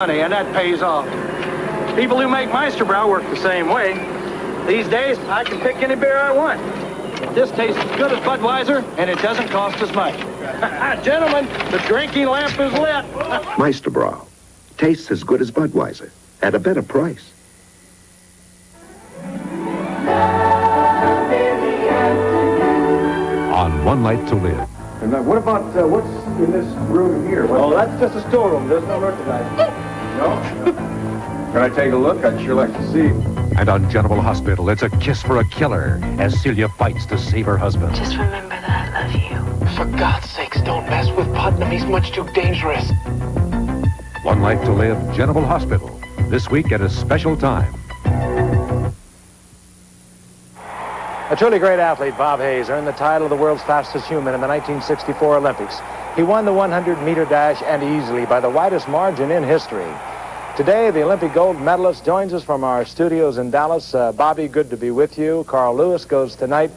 money, and that pays off. People who make Meisterbrow work the same way. These days, I can pick any beer I want. This tastes as good as Budweiser, and it doesn't cost as much. Gentlemen, the drinking lamp is lit. Meisterbrow. Tastes as good as Budweiser, at a better price. On One Life to Live. And what about what's in this room here? Oh, that's just a storeroom. There's no merchandise. No? Can I take a look? I'd sure like to see. And on General Hospital, it's a kiss for a killer as Celia fights to save her husband. Just remember that I love you. For God's sakes, don't mess with Putnam. He's much too dangerous. One Life to Live, General Hospital. This week at a special time. A truly great athlete, Bob Hayes, earned the title of the world's fastest human in the 1964 Olympics. He won the 100-meter dash, and easily, by the widest margin in history. Today, the Olympic gold medalist joins us from our studios in Dallas. Bobby, good to be with you. Carl Lewis goes tonight.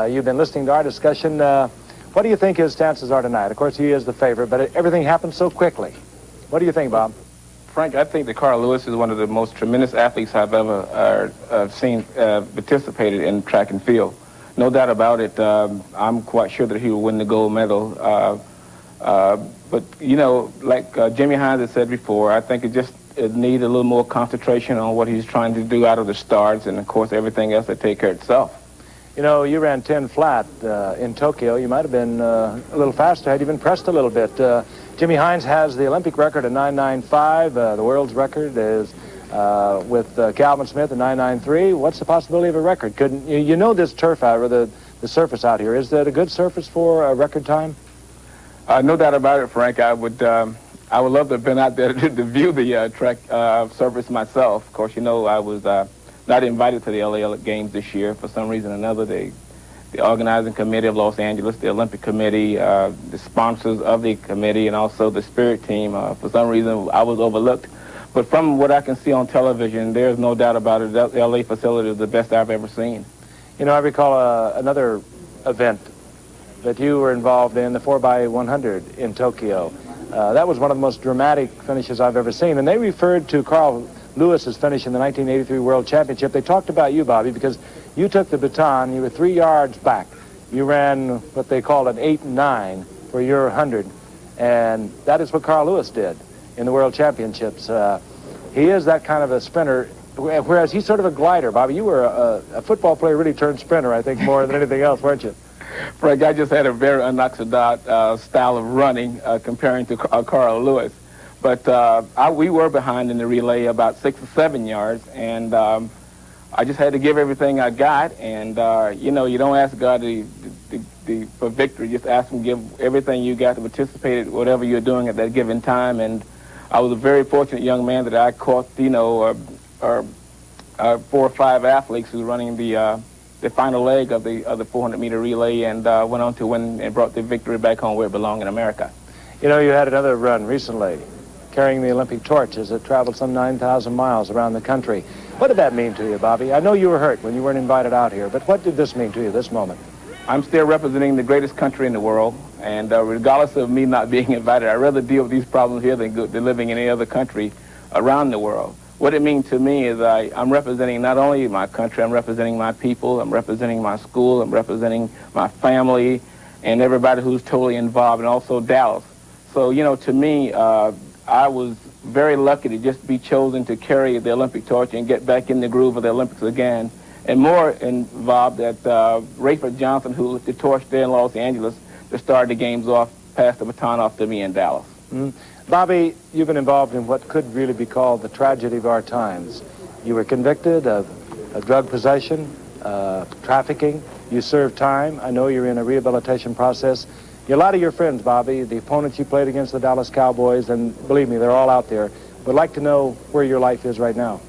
You've been listening to our discussion. What do you think his chances are tonight? Of course, he is the favorite, but everything happened so quickly. What do you think, Bob? Frank, I think that Carl Lewis is one of the most tremendous athletes I've ever seen participated in track and field. No doubt about it. I'm quite sure that he will win the gold medal. But, you know, like Jimmy Hines had said before, I think it needs a little more concentration on what he's trying to do out of the starts, and, of course, everything else that take care of itself. You know, you ran 10 flat in Tokyo. You might have been a little faster had you been pressed a little bit. Jimmy Hines has the Olympic record at 9.95. The world's record is with Calvin Smith at 9.93. What's the possibility of a record? You know this turf out, or the surface out here, is that a good surface for a record time? No doubt about it, Frank. I would love to have been out there to view the track surface myself. Of course, you know, I was not invited to the LA Games this year for some reason or another. The organizing committee of Los Angeles, the Olympic Committee, the sponsors of the committee, and also the Spirit team, for some reason I was overlooked. But from what I can see on television, there's no doubt about it, the LA facility is the best I've ever seen. You know, I recall another event that you were involved in, the 4x100 in Tokyo. That was one of the most dramatic finishes I've ever seen. And they referred to Carl Lewis's finish in the 1983 World Championship. They talked about you, Bobby, because you took the baton. You were 3 yards back. You ran what they called an 8-9 for your 100. And that is what Carl Lewis did in the World Championships. He is that kind of a sprinter, whereas he's sort of a glider. Bobby, you were a football player really turned sprinter, I think, more than anything else, weren't you? Frank, I just had a very unorthodox style of running comparing to Carl Lewis. But we were behind in the relay about 6 or 7 yards, and I just had to give everything I got. And, you know, you don't ask God for victory. Just ask him to give everything you got to participate in whatever you're doing at that given time. And I was a very fortunate young man that I caught, you know, 4 or 5 athletes who were running the final leg of the 400-meter relay, and went on to win and brought the victory back home where it belonged in America. You know, you had another run recently, carrying the Olympic torch as it traveled some 9,000 miles around the country. What did that mean to you, Bobby? I know you were hurt when you weren't invited out here, but what did this mean to you, this moment? I'm still representing the greatest country in the world, and regardless of me not being invited, I'd rather deal with these problems here than living in any other country around the world. What it means to me is I'm representing not only my country, I'm representing my people, I'm representing my school, I'm representing my family, and everybody who's totally involved, and also Dallas. So, you know, to me, I was very lucky to just be chosen to carry the Olympic torch and get back in the groove of the Olympics again. And more involved that Rayford Johnson, who lit the torch there in Los Angeles, to start the games off, passed the baton off to me in Dallas. Mm-hmm. Bobby, you've been involved in what could really be called the tragedy of our times. You were convicted of drug possession, trafficking. You served time. I know you're in a rehabilitation process. A lot of your friends, Bobby, the opponents you played against, the Dallas Cowboys, and believe me, they're all out there, would like to know where your life is right now.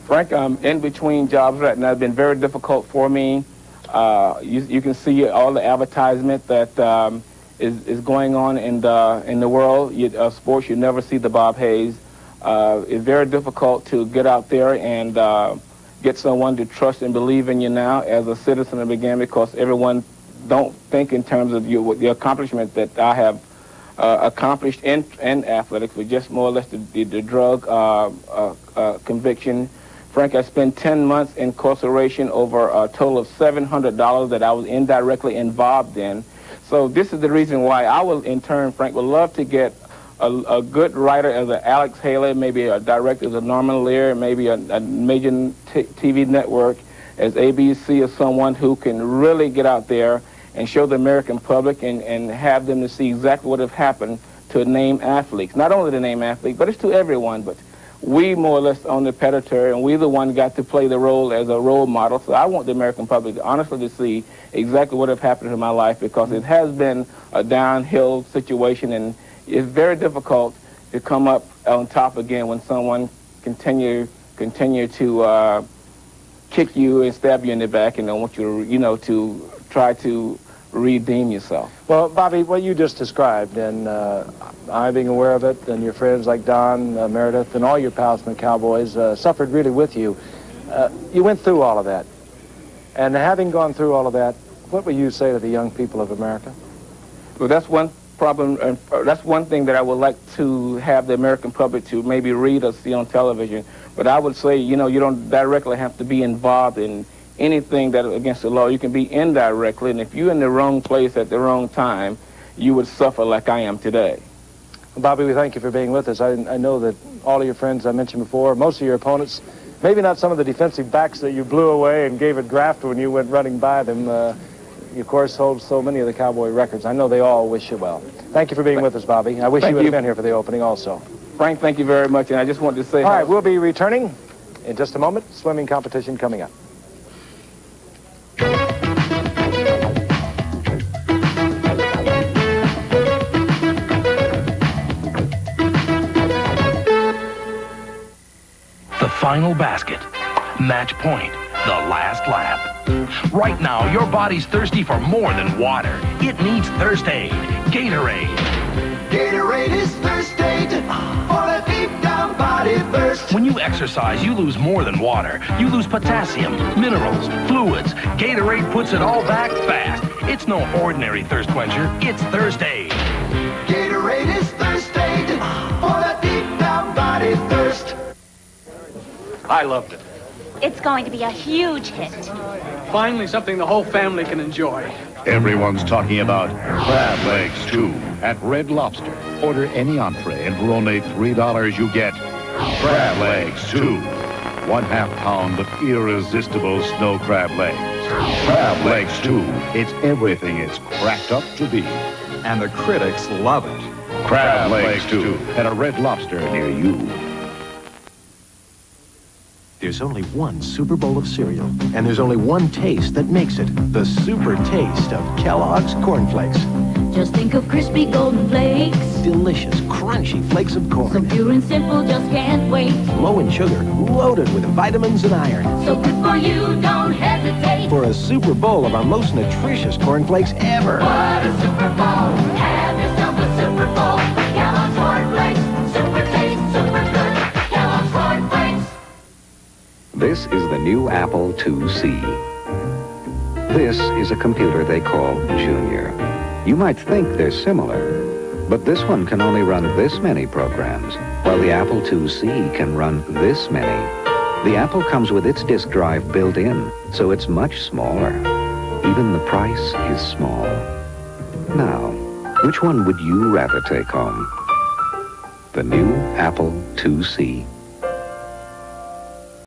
Frank, I'm in between jobs right now. It's been very difficult for me. You can see all the advertisement that is going on in the world. Sports, you never see the Bob Hayes. It's very difficult to get out there and get someone to trust and believe in you now as a citizen of the game, because everyone don't think in terms of the accomplishment that I have accomplished in athletics with just more or less the drug conviction. Frank, I spent 10 months incarceration over a total of $700 that I was indirectly involved in. So this is the reason why I will, in turn, Frank, would love to get a good writer as a Alex Haley, maybe a director as a Norman Lear, maybe a major TV network as ABC, or someone who can really get out there and show the American public and have them to see exactly what have happened to name athletes. Not only the name athlete, but it's to everyone. But we more or less own the predator, and we the one got to play the role as a role model. So I want the American public honestly to see exactly what have happened in my life, because it has been a downhill situation, and it's very difficult to come up on top again when someone continue to kick you and stab you in the back and don't want you to, to try to redeem yourself. Well, Bobby, what you just described, and I being aware of it, and your friends like Don, Meredith, and all your pals from the Cowboys suffered really with you. You went through all of that. And having gone through all of that, what would you say to the young people of America? Well, that's one problem, and that's one thing that I would like to have the American public to maybe read or see on television. But I would say, you don't directly have to be involved in anything that against the law. You can be indirectly, and if you're in the wrong place at the wrong time, you would suffer like I am today. Well, Bobby, we thank you for being with us. I know that all of your friends I mentioned before, most of your opponents, maybe not some of the defensive backs that you blew away and gave a draft when you went running by them, you, of course, hold so many of the Cowboy records. I know they all wish you well. Thank you for being with us, Bobby. I wish you would have been here for the opening also. Frank, thank you very much, and I just wanted to say... All right, we'll be returning in just a moment. Swimming competition coming up. The final basket. Match point. The last lap. Right now, your body's thirsty for more than water. It needs Thirst Aid. Gatorade. Gatorade is Thirst Aid for a deep down body thirst. When you exercise, you lose more than water. You lose potassium, minerals, fluids. Gatorade puts it all back fast. It's no ordinary thirst quencher. It's Thirst Aid. Gatorade is Thirst Aid for a deep down body thirst. I loved it. It's going to be a huge hit. Finally, something the whole family can enjoy. Everyone's talking about crab legs, too, at Red Lobster. Order any entree, and for only $3 you get crab legs, too. 1/2 pound of irresistible snow crab legs. Crab legs, too. It's everything it's cracked up to be. And the critics love it. Crab legs, too, at a Red Lobster near you. There's only one Super Bowl of cereal, and there's only one taste that makes it the super taste of Kellogg's Corn Flakes. Just think of crispy golden flakes. Delicious, crunchy flakes of corn. So pure and simple, just can't wait. Low in sugar, loaded with vitamins and iron. So good for you, don't hesitate. For a Super Bowl of our most nutritious corn flakes ever. What a Super Bowl. Have yourself a Super Bowl. Kellogg's Corn Flakes. Super taste, super good. Kellogg's Corn Flakes. This is the new Apple IIc. This is a computer they call Junior. You might think they're similar, but this one can only run this many programs, while the Apple IIc can run this many. The Apple comes with its disk drive built in, so it's much smaller. Even the price is small. Now, which one would you rather take home? The new Apple IIc.